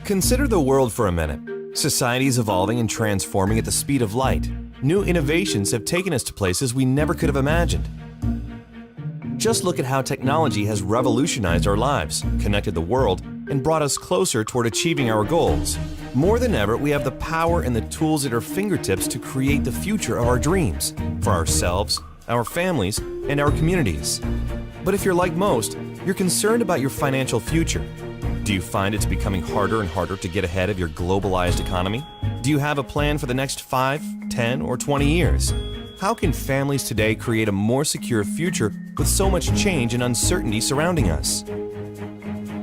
Consider the world for a minute. Society is evolving and transforming at the speed of light. New innovations have taken us to places we never could have imagined. Just look at how technology has revolutionized our lives, connected the world, and brought us closer toward achieving our goals. More than ever, we have the power and the tools at our fingertips to create the future of our dreams, for ourselves, our families, and our communities. But if you're like most, you're concerned about your financial future. Do you find it's becoming harder and harder to get ahead of your globalized economy? Do you have a plan for the next 5, 10, or 20 years? How can families today create a more secure future with so much change and uncertainty surrounding us?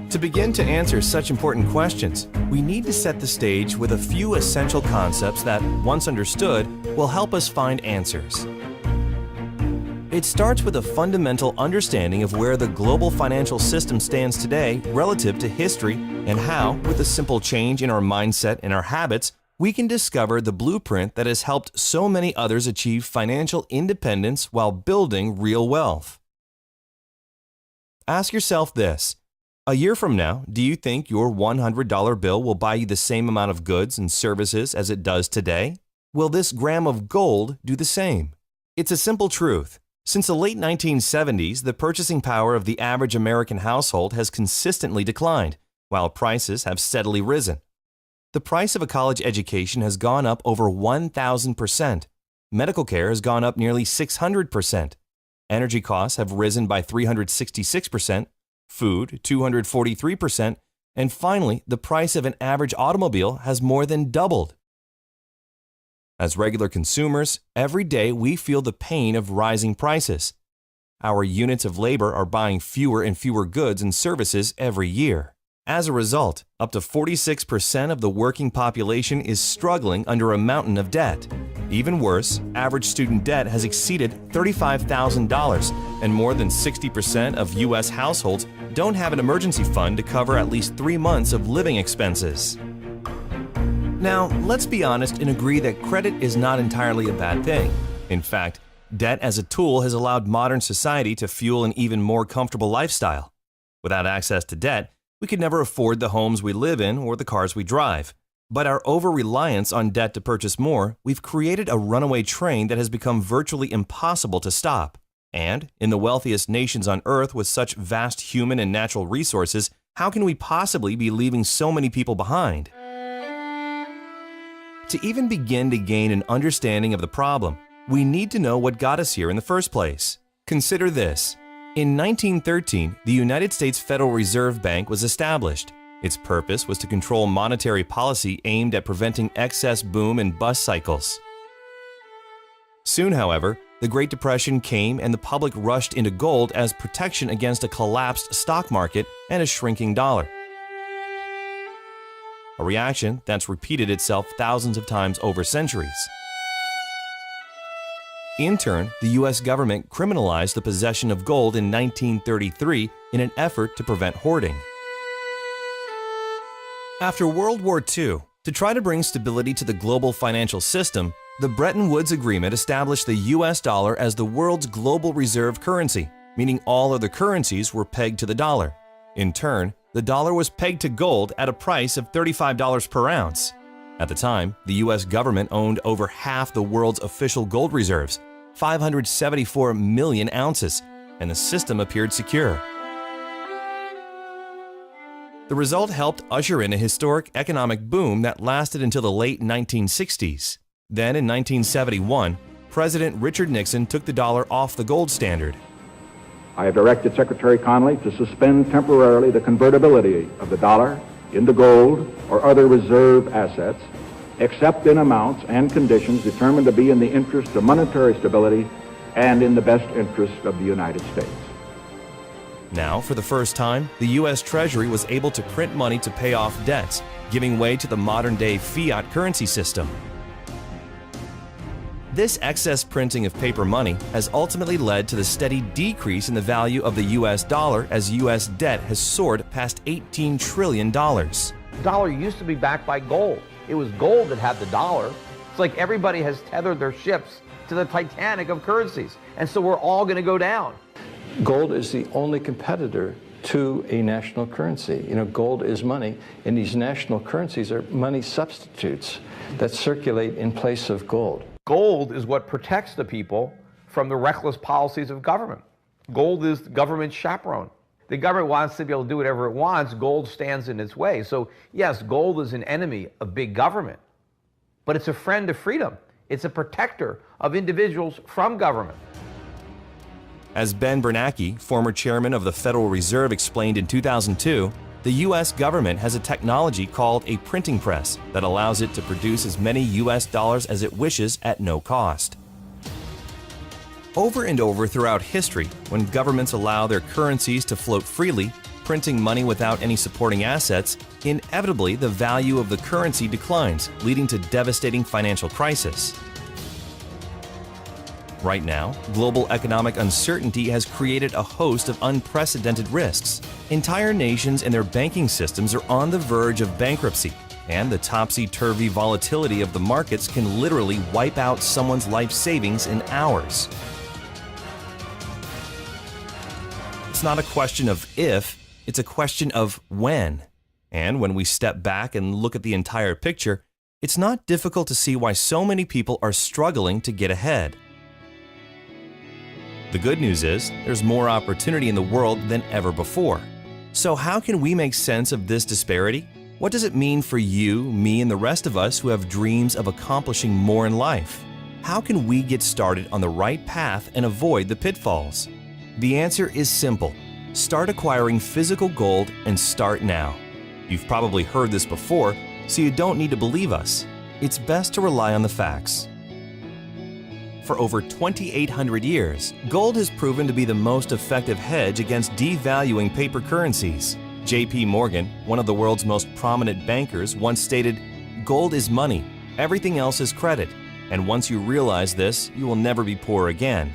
To begin to answer such important questions, we need to set the stage with a few essential concepts that, once understood, will help us find answers. It starts with a fundamental understanding of where the global financial system stands today relative to history and how, with a simple change in our mindset and our habits, we can discover the blueprint that has helped so many others achieve financial independence while building real wealth. Ask yourself this: a year from now, do you think your $100 bill will buy you the same amount of goods and services as it does today? Will this gram of gold do the same? It's a simple truth. Since the late 1970s, the purchasing power of the average American household has consistently declined, while prices have steadily risen. The price of a college education has gone up over 1,000%. Medical care has gone up nearly 600%. Energy costs have risen by 366%, food 243%, and finally, the price of an average automobile has more than doubled. As regular consumers, every day we feel the pain of rising prices. Our units of labor are buying fewer and fewer goods and services every year. As a result, up to 46% of the working population is struggling under a mountain of debt. Even worse, average student debt has exceeded $35,000, and more than 60% of U.S. households don't have an emergency fund to cover at least 3 months of living expenses. Now, let's be honest and agree that credit is not entirely a bad thing. In fact, debt as a tool has allowed modern society to fuel an even more comfortable lifestyle. Without access to debt, we could never afford the homes we live in or the cars we drive. But our over-reliance on debt to purchase more, we've created a runaway train that has become virtually impossible to stop. And, in the wealthiest nations on Earth with such vast human and natural resources, how can we possibly be leaving so many people behind? To even begin to gain an understanding of the problem, we need to know what got us here in the first place. Consider this. In 1913, the United States Federal Reserve Bank was established. Its purpose was to control monetary policy aimed at preventing excess boom and bust cycles. Soon, however, the Great Depression came and the public rushed into gold as protection against a collapsed stock market and a shrinking dollar. A reaction that's repeated itself thousands of times over centuries. In turn, the U.S. government criminalized the possession of gold in 1933 in an effort to prevent hoarding. After World War II, to try to bring stability to the global financial system, the Bretton Woods Agreement established the U.S. dollar as the world's global reserve currency, meaning all other currencies were pegged to the dollar. In turn, the dollar was pegged to gold at a price of $35 per ounce. At the time, the U.S. government owned over half the world's official gold reserves, 574 million ounces, and the system appeared secure. The result helped usher in a historic economic boom that lasted until the late 1960s. Then, in 1971, President Richard Nixon took the dollar off the gold standard. I have directed Secretary Connally to suspend temporarily the convertibility of the dollar into gold or other reserve assets, except in amounts and conditions determined to be in the interest of monetary stability and in the best interest of the United States. Now, for the first time, the U.S. Treasury was able to print money to pay off debts, giving way to the modern-day fiat currency system. This excess printing of paper money has ultimately led to the steady decrease in the value of the U.S. dollar as U.S. debt has soared past $18 trillion. The dollar used to be backed by gold. It was gold that had the dollar. It's like everybody has tethered their ships to the Titanic of currencies, and so we're all going to go down. Gold is the only competitor to a national currency. You know, gold is money, and these national currencies are money substitutes that circulate in place of gold. Gold is what protects the people from the reckless policies of government. Gold is government chaperone. The government wants to be able to do whatever it wants. Gold stands in its way. So yes, gold is an enemy of big government, but it's a friend of freedom. It's a protector of individuals from government. As Ben Bernanke, former chairman of the Federal Reserve, explained in 2002, the U.S. government has a technology called a printing press that allows it to produce as many U.S. dollars as it wishes at no cost. Over and over throughout history, when governments allow their currencies to float freely, printing money without any supporting assets, inevitably the value of the currency declines, leading to devastating financial crisis. Right now, global economic uncertainty has created a host of unprecedented risks. Entire nations and their banking systems are on the verge of bankruptcy, and the topsy-turvy volatility of the markets can literally wipe out someone's life savings in hours. It's not a question of if, it's a question of when. And when we step back and look at the entire picture, it's not difficult to see why so many people are struggling to get ahead. The good news is, there's more opportunity in the world than ever before. So how can we make sense of this disparity? What does it mean for you, me, and the rest of us who have dreams of accomplishing more in life? How can we get started on the right path and avoid the pitfalls? The answer is simple. Start acquiring physical gold and start now. You've probably heard this before, so you don't need to believe us. It's best to rely on the facts. For over 2,800 years, gold has proven to be the most effective hedge against devaluing paper currencies. J.P. Morgan, one of the world's most prominent bankers, once stated, "Gold is money, everything else is credit, and once you realize this, you will never be poor again."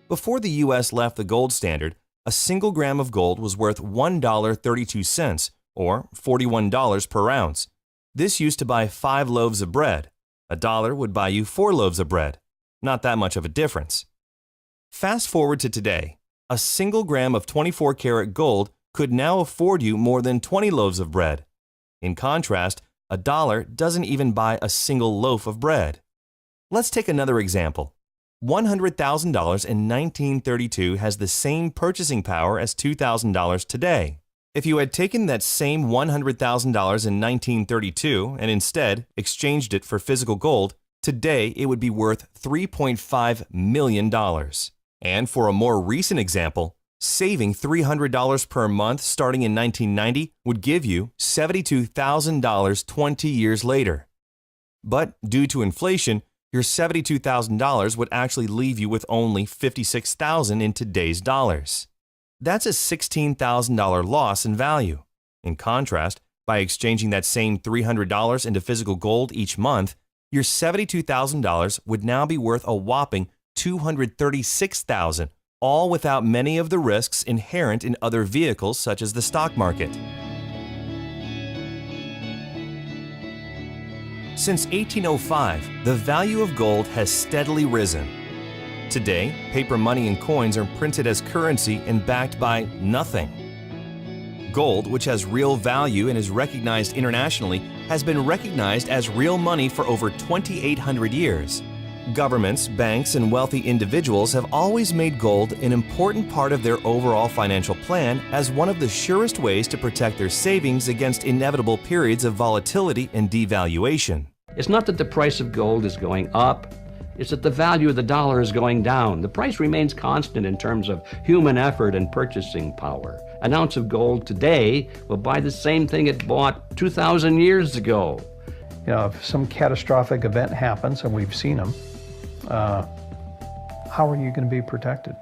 Before the U.S. left the gold standard, a single gram of gold was worth $1.32, or $41 per ounce. This used to buy 5 loaves of bread. $1 would buy you 4 loaves of bread. Not that much of a difference. Fast forward to today. A single gram of 24-karat gold could now afford you more than 20 loaves of bread. In contrast, $1 doesn't even buy a single loaf of bread. Let's take another example. $100,000 in 1932 has the same purchasing power as $2,000 today. If you had taken that same $100,000 in 1932 and instead exchanged it for physical gold, today it would be worth $3.5 million. And for a more recent example, saving $300 per month starting in 1990 would give you $72,000 20 years later. But due to inflation, your $72,000 would actually leave you with only $56,000 in today's dollars. That's a $16,000 loss in value. In contrast, by exchanging that same $300 into physical gold each month, your $72,000 would now be worth a whopping $236,000, all without many of the risks inherent in other vehicles such as the stock market. Since 1805, the value of gold has steadily risen. Today, paper money and coins are printed as currency and backed by nothing. Gold, which has real value and is recognized internationally, has been recognized as real money for over 2,800 years. Governments, banks, and wealthy individuals have always made gold an important part of their overall financial plan as one of the surest ways to protect their savings against inevitable periods of volatility and devaluation. It's not that the price of gold is going up. It's that the value of the dollar is going down. The price remains constant in terms of human effort and purchasing power. An ounce of gold today will buy the same thing it bought 2,000 years ago. You know, if some catastrophic event happens, and we've seen them, how are you going to be protected?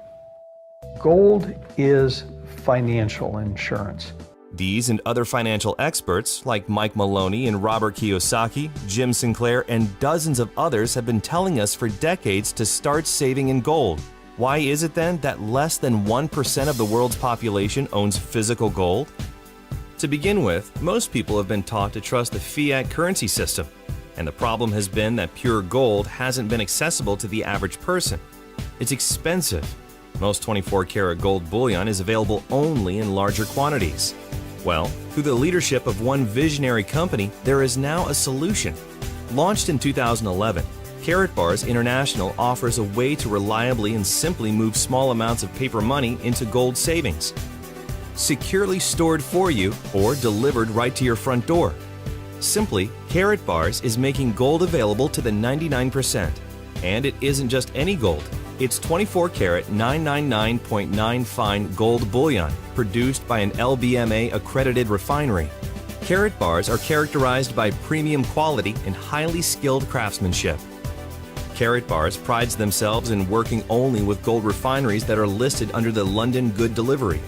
Gold is financial insurance. These and other financial experts like Mike Maloney and Robert Kiyosaki, Jim Sinclair, and dozens of others have been telling us for decades to start saving in gold. Why is it then that less than 1% of the world's population owns physical gold? To begin with, most people have been taught to trust the fiat currency system, and the problem has been that pure gold hasn't been accessible to the average person. It's expensive. Most 24-karat gold bullion is available only in larger quantities. Well, through the leadership of one visionary company, there is now a solution. Launched in 2011, Karatbars International offers a way to reliably and simply move small amounts of paper money into gold savings. Securely stored for you or delivered right to your front door. Simply, Karatbars is making gold available to the 99%. And it isn't just any gold. It's 24-karat 999.9 fine gold bullion produced by an LBMA accredited refinery. Karatbars are characterized by premium quality and highly skilled craftsmanship. Karatbars prides themselves in working only with gold refineries that are listed under the London Good Delivery.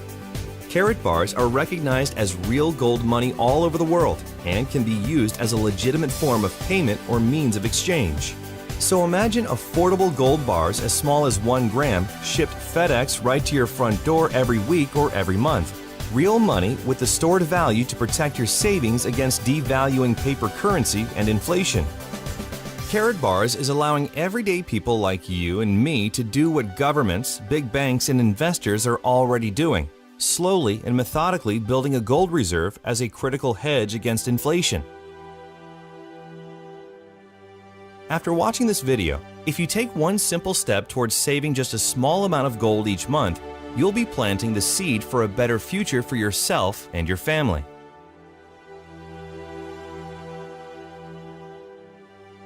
Karatbars are recognized as real gold money all over the world and can be used as a legitimate form of payment or means of exchange. So imagine affordable gold bars as small as 1 gram shipped FedEx right to your front door every week or every month. Real money with the stored value to protect your savings against devaluing paper currency and inflation. Karatbars is allowing everyday people like you and me to do what governments, big banks, and investors are already doing, slowly and methodically building a gold reserve as a critical hedge against inflation. After watching this video, if you take one simple step towards saving just a small amount of gold each month, you'll be planting the seed for a better future for yourself and your family.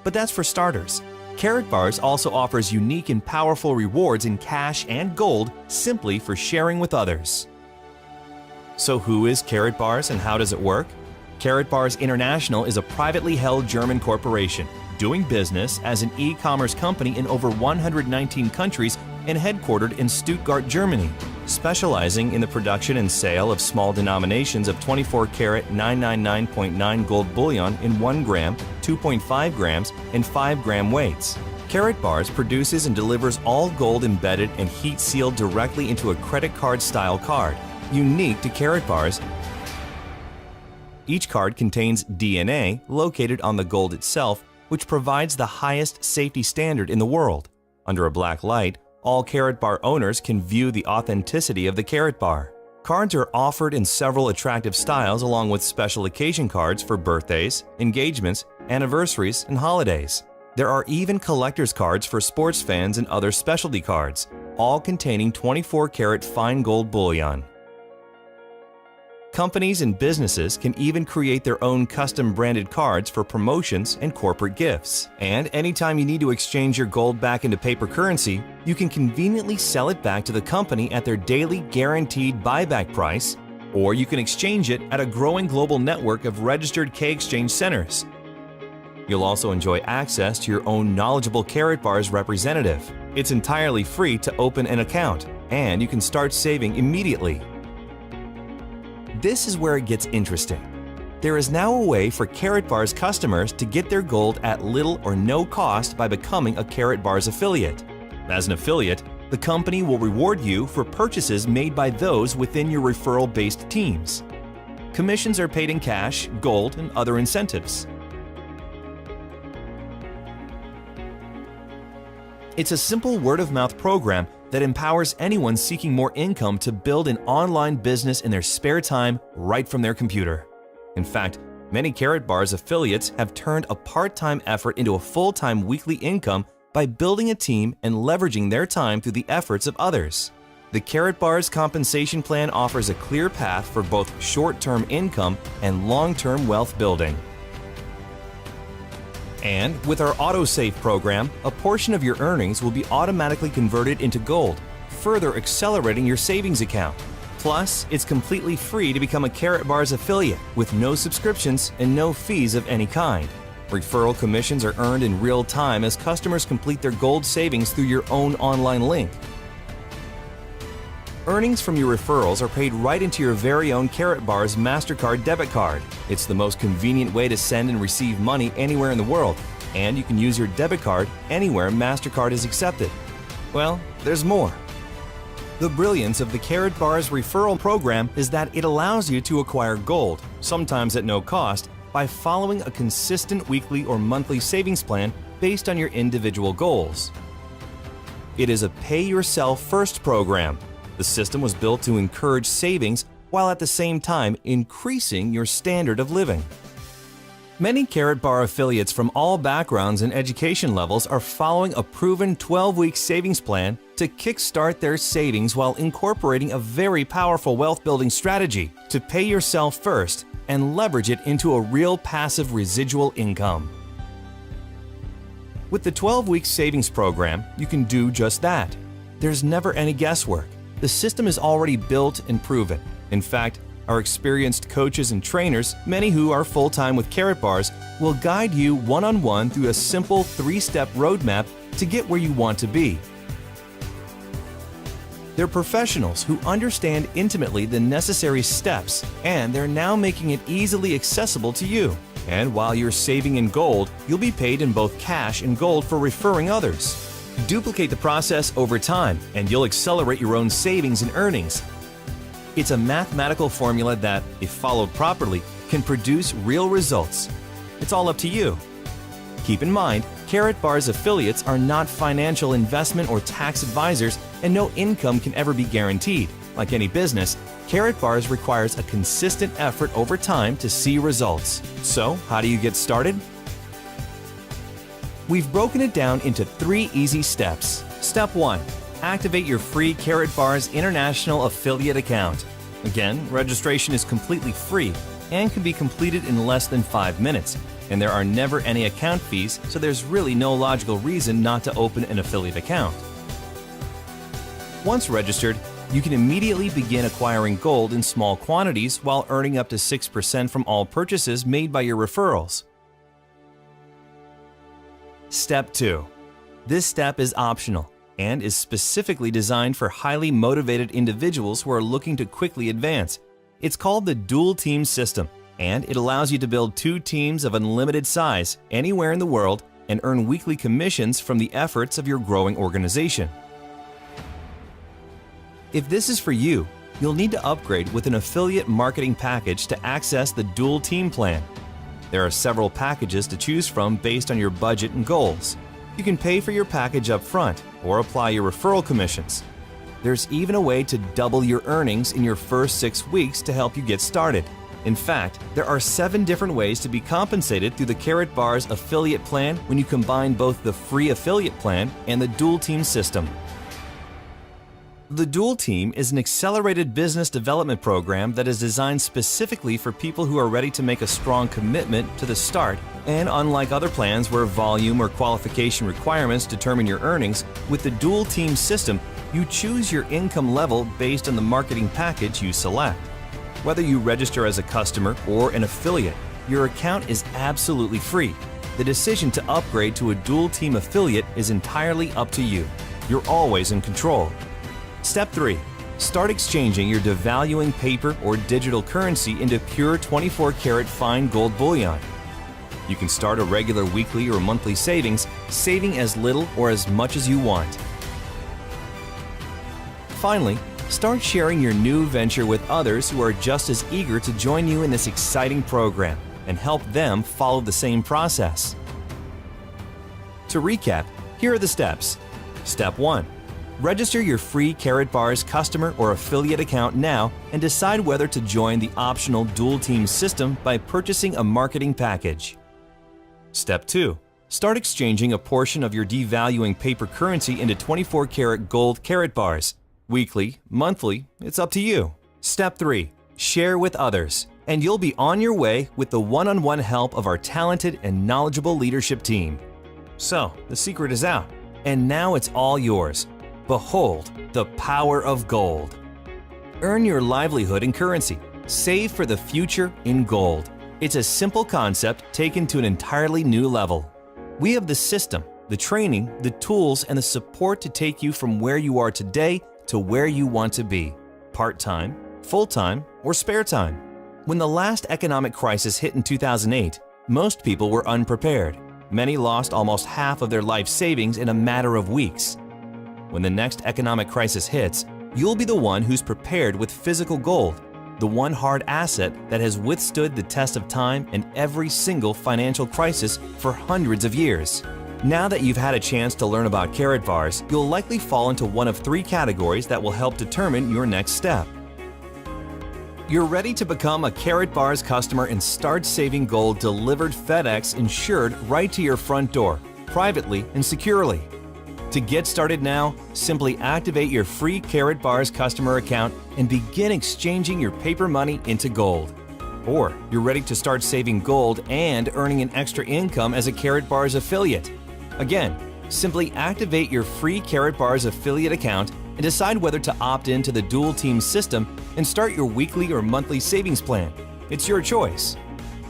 But that's for starters. Karatbars also offers unique and powerful rewards in cash and gold simply for sharing with others. So who is Karatbars and how does it work? Karatbars International is a privately held German corporation doing business as an e-commerce company in over 119 countries and headquartered in Stuttgart, Germany, specializing in the production and sale of small denominations of 24-karat 999.9 gold bullion in 1 gram, 2.5 grams, and 5-gram weights. Karatbars produces and delivers all gold embedded and heat-sealed directly into a credit card-style card, unique to Karatbars. Each card contains DNA located on the gold itself, which provides the highest safety standard in the world. Under a black light, all Karatbar owners can view the authenticity of the Karatbar. Cards are offered in several attractive styles along with special occasion cards for birthdays, engagements, anniversaries, and holidays. There are even collector's cards for sports fans and other specialty cards, all containing 24-karat fine gold bullion. Companies and businesses can even create their own custom-branded cards for promotions and corporate gifts. And anytime you need to exchange your gold back into paper currency, you can conveniently sell it back to the company at their daily guaranteed buyback price, or you can exchange it at a growing global network of registered K-exchange centers. You'll also enjoy access to your own knowledgeable Karatbars representative. It's entirely free to open an account, and you can start saving immediately. This is where it gets interesting. There is now a way for Karatbars customers to get their gold at little or no cost by becoming a Karatbars affiliate. As an affiliate, the company will reward you for purchases made by those within your referral-based teams. Commissions are paid in cash, gold, and other incentives. It's a simple word-of-mouth program that empowers anyone seeking more income to build an online business in their spare time right from their computer. In fact, many Karatbars affiliates have turned a part-time effort into a full-time weekly income by building a team and leveraging their time through the efforts of others. The Karatbars compensation plan offers a clear path for both short-term income and long-term wealth building. And with our AutoSave program, a portion of your earnings will be automatically converted into gold, further accelerating your savings account. Plus, it's completely free to become a Karatbars affiliate with no subscriptions and no fees of any kind. Referral commissions are earned in real time as customers complete their gold savings through your own online link. Earnings from your referrals are paid right into your very own Karatbars MasterCard debit card. It's the most convenient way to send and receive money anywhere in the world, and you can use your debit card anywhere MasterCard is accepted. Well, there's more. The brilliance of the Karatbars referral program is that it allows you to acquire gold, sometimes at no cost, by following a consistent weekly or monthly savings plan based on your individual goals. It is a pay-yourself-first program. The system was built to encourage savings while at the same time increasing your standard of living. Many Karatbar affiliates from all backgrounds and education levels are following a proven 12-week savings plan to kickstart their savings while incorporating a very powerful wealth-building strategy to pay yourself first and leverage it into a real passive residual income. With the 12-week savings program, you can do just that. There's never any guesswork. The system is already built and proven. In fact, our experienced coaches and trainers, many who are full-time with Karatbars, will guide you one-on-one through a simple 3-step roadmap to get where you want to be. They're professionals who understand intimately the necessary steps, and they're now making it easily accessible to you. And while you're saving in gold, you'll be paid in both cash and gold for referring others. Duplicate the process over time, and you'll accelerate your own savings and earnings. It's a mathematical formula that, if followed properly, can produce real results. It's all up to you. Keep in mind, Karatbars affiliates are not financial investment or tax advisors, and no income can ever be guaranteed. Like any business, Karatbars requires a consistent effort over time to see results. So, how do you get started? We've broken it down into 3 easy steps. Step 1. Activate your free Karatbars International Affiliate account. Again, registration is completely free and can be completed in less than 5 minutes, and there are never any account fees, so there's really no logical reason not to open an affiliate account. Once registered, you can immediately begin acquiring gold in small quantities while earning up to 6% from all purchases made by your referrals. Step 2. This step is optional and is specifically designed for highly motivated individuals who are looking to quickly advance. It's called the dual team system, and it allows you to build 2 teams of unlimited size anywhere in the world and earn weekly commissions from the efforts of your growing organization. If this is for you, you'll need to upgrade with an affiliate marketing package to access the dual team plan. There are several packages to choose from based on your budget and goals. You can pay for your package up front or apply your referral commissions. There's even a way to double your earnings in your first 6 weeks to help you get started. In fact, there are 7 different ways to be compensated through the Karatbars affiliate plan when you combine both the free affiliate plan and the dual team system. The Dual Team is an accelerated business development program that is designed specifically for people who are ready to make a strong commitment to the start, and unlike other plans where volume or qualification requirements determine your earnings, with the Dual Team system, you choose your income level based on the marketing package you select. Whether you register as a customer or an affiliate, your account is absolutely free. The decision to upgrade to a Dual Team affiliate is entirely up to you. You're always in control. Step 3. Start exchanging your devaluing paper or digital currency into pure 24-karat fine gold bullion. You can start a regular weekly or monthly savings, saving as little or as much as you want. Finally, start sharing your new venture with others who are just as eager to join you in this exciting program and help them follow the same process. To recap, here are the steps. Step 1. Register your free Karatbars customer or affiliate account now and decide whether to join the optional Dual Team system by purchasing a marketing package. Step 2. Start exchanging a portion of your devaluing paper currency into 24-karat gold Karatbars. Weekly, monthly, it's up to you. Step 3. Share with others, and you'll be on your way with the one-on-one help of our talented and knowledgeable leadership team. So, the secret is out, and now it's all yours. Behold the power of gold. Earn your livelihood in currency. Save for the future in gold. It's a simple concept taken to an entirely new level. We have the system, the training, the tools, and the support to take you from where you are today to where you want to be. Part-time, full-time, or spare time. When the last economic crisis hit in 2008, most people were unprepared. Many lost almost half of their life savings in a matter of weeks. When the next economic crisis hits, you'll be the one who's prepared with physical gold, the one hard asset that has withstood the test of time and every single financial crisis for hundreds of years. Now that you've had a chance to learn about Karatbars, you'll likely fall into one of 3 categories that will help determine your next step. You're ready to become a Karatbars customer and start saving gold delivered FedEx insured right to your front door, privately and securely. To get started now, simply activate your free Karatbars customer account and begin exchanging your paper money into gold. Or you're ready to start saving gold and earning an extra income as a Karatbars affiliate. Again, simply activate your free Karatbars affiliate account and decide whether to opt into the dual team system and start your weekly or monthly savings plan. It's your choice.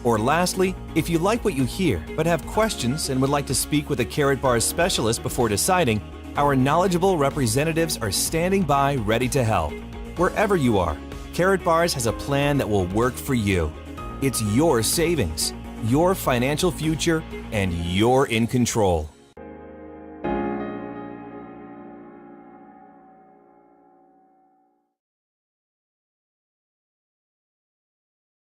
Or lastly, if you like what you hear but have questions and would like to speak with a Karatbars specialist before deciding, our knowledgeable representatives are standing by ready to help. Wherever you are, Karatbars has a plan that will work for you. It's your savings, your financial future, and you're in control.